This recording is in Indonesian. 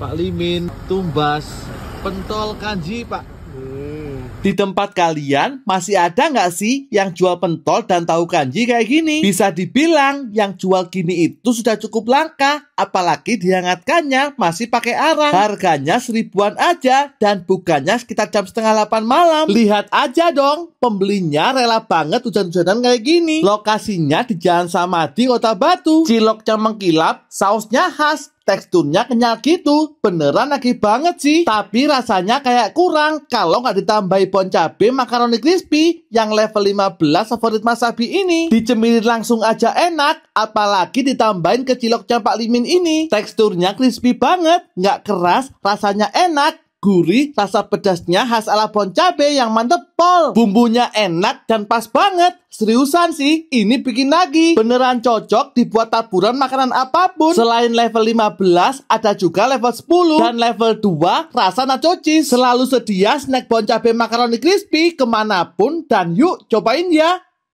Pak Limin, tumbas, pentol kanji, Pak. Di tempat kalian masih ada nggak sih yang jual pentol dan tahu kanji kayak gini? Bisa dibilang yang jual gini itu sudah cukup langka, apalagi dihangatkannya masih pakai arang. Harganya 1000-an aja dan bukannya sekitar jam setengah 8 malam. Lihat aja dong, pembelinya rela banget hujan-hujanan kayak gini. Lokasinya di Jalan Samadi, Kota Batu. Ciloknya mengkilap, sausnya khas. Teksturnya kenyal gitu, beneran lagi banget sih. Tapi rasanya kayak kurang kalau nggak ditambahi bon cabe makaroni crispy yang level 15 favorit Mas Sabi ini. Dicemirin langsung aja enak, apalagi ditambahin ke ciloknya Pak Limin ini. Teksturnya crispy banget, nggak keras, rasanya enak. Gurih, rasa pedasnya khas ala bon cabe yang mantep pol. Bumbunya enak dan pas banget. Seriusan sih, ini bikin lagi. Beneran cocok dibuat taburan makanan apapun. Selain level 15, ada juga level 10 dan level 2 rasa nacho cheese. Selalu sedia snack bon cabe makaroni crispy kemanapun dan yuk cobain ya.